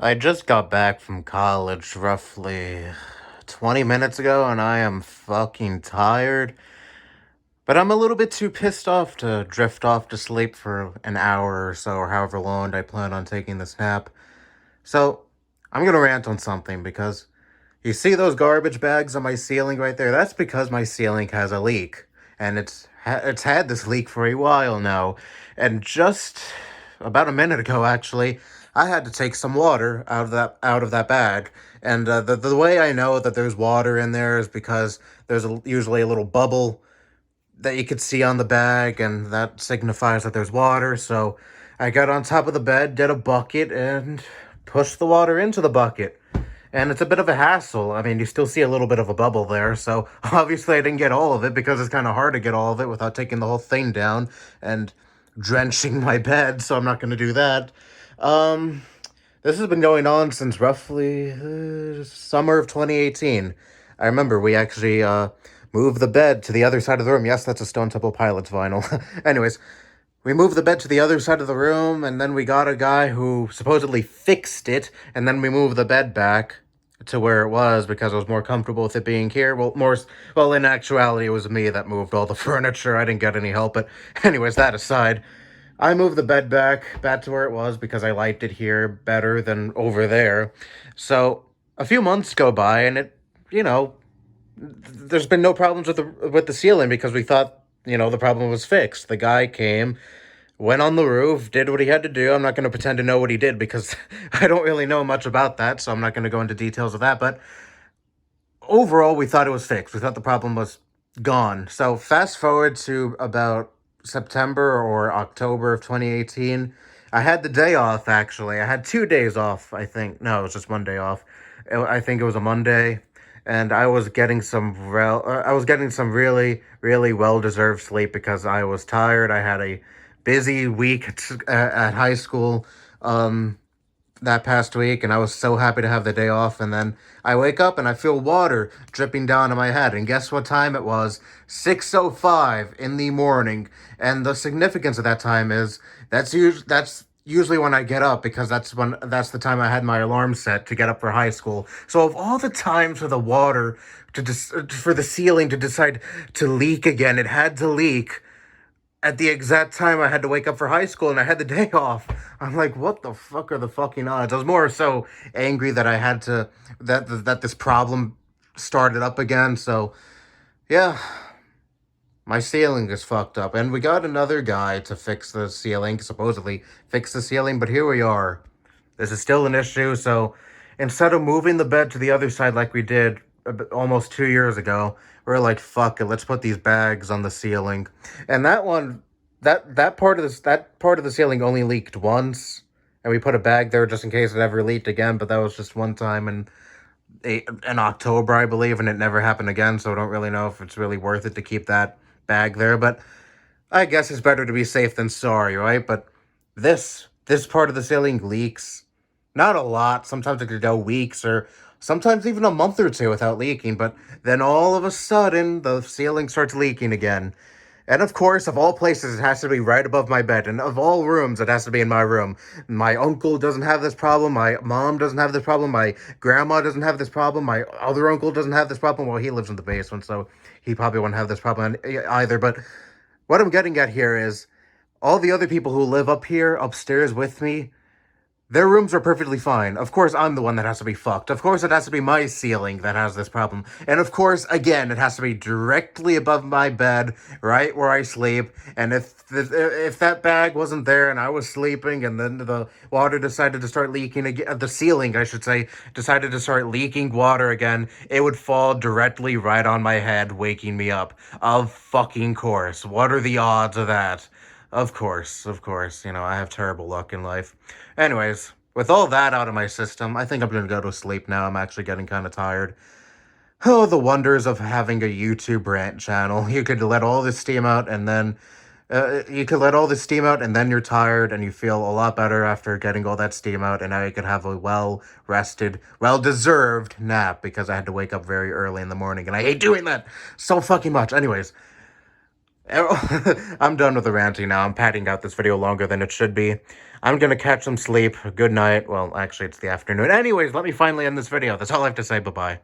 I just got back from college roughly 20 minutes ago and I am fucking tired. But I'm a little bit too pissed off to drift off to sleep for an hour or so, or however long I plan on taking this nap. So, I'm gonna rant on something because you see those garbage bags on my ceiling right there? That's because my ceiling has a leak. And it's had this leak for a while now. And just about a minute ago actually, I had to take some water out of that bag. And the way I know that there's water in there is because there's usually a little bubble that you could see on the bag, and that signifies that there's water. So I got on top of the bed, did a bucket, and pushed the water into the bucket. And it's a bit of a hassle. I mean, you still see a little bit of a bubble there, so obviously I didn't get all of it because it's kind of hard to get all of it without taking the whole thing down and drenching my bed, so I'm not going to do that. Um, this has been going on since roughly summer of 2018. I remember we actually moved the bed to the other side of the room. Yes, that's a Stone Temple Pilots vinyl. Anyways, we moved the bed to the other side of the room, and then we got a guy who supposedly fixed it, and then we moved the bed back to where it was because I was more comfortable with it being here. Well, in actuality, it was me that moved all the furniture. I didn't get any help, but anyways, that aside, I moved the bed back to where it was because I liked it here better than over there. So a few months go by, and you know, there's been no problems with the ceiling because we thought the problem was fixed. The guy came, went on the roof, did what he had to do. I'm not going to pretend to know what he did because I don't really know much about that, so I'm not going to go into details of that. But overall, we thought it was fixed. We thought the problem was gone. So fast forward to about September or October of 2018. I had the day off, actually. I had 2 days off, I think. No, it was just one day off. I think it was a Monday. And I was getting some really, really well-deserved sleep because I was tired. I had a busy week at high school. That past week, and I was so happy to have the day off. And then I wake up and I feel water dripping down on my head. And guess what time it was? 6:05 in the morning. And the significance of that time is that's usually when I get up because that's the time I had my alarm set to get up for high school. So of all the times for the water for the ceiling to decide to leak again, it had to leak at the exact time I had to wake up for high school and I had the day off. I'm like, what the fuck are the fucking odds? I was more so angry that I had to that this problem started up again. So yeah, my ceiling is fucked up, and we got another guy to fix the ceiling, supposedly fix the ceiling. But here we are. This is still an issue. So instead of moving the bed to the other side like we did almost 2 years ago, we're like, fuck it, let's put these bags on the ceiling. And that part of the ceiling only leaked once, and we put a bag there just in case it ever leaked again. But that was just one time in October, I believe, and it never happened again. So I don't really know if it's really worth it to keep that bag there. But I guess it's better to be safe than sorry, right? But this part of the ceiling leaks. Not a lot. Sometimes it could go weeks or sometimes even a month or two without leaking, but then all of a sudden the ceiling starts leaking again. And of course, of all places, it has to be right above my bed. And of all rooms, it has to be in my room. My uncle doesn't have this problem. My mom doesn't have this problem. My grandma doesn't have this problem. My other uncle doesn't have this problem. Well, he lives in the basement, so he probably won't have this problem either. But what I'm getting at here is all the other people who live up here, upstairs with me, their rooms are perfectly fine. Of course, I'm the one that has to be fucked. Of course, it has to be my ceiling that has this problem. And of course, again, it has to be directly above my bed, right where I sleep. And if that bag wasn't there and I was sleeping and then the water decided to start leaking again, the ceiling, I should say, decided to start leaking water again, it would fall directly right on my head, waking me up. Of fucking course. What are the odds of that? Of course, I have terrible luck in life. Anyways, with all that out of my system, I think I'm gonna go to sleep now. I'm actually getting kind of tired. Oh, the wonders of having a YouTube rant channel. You could let all this steam out and then. You could let all this steam out and then you're tired and you feel a lot better after getting all that steam out, and now you could have a well rested, well deserved nap because I had to wake up very early in the morning and I hate doing that so fucking much. Anyways, I'm done with the ranting now. I'm padding out this video longer than it should be. I'm gonna catch some sleep. Good night. Well, actually, it's the afternoon. Anyways, let me finally end this video. That's all I have to say. Bye-bye.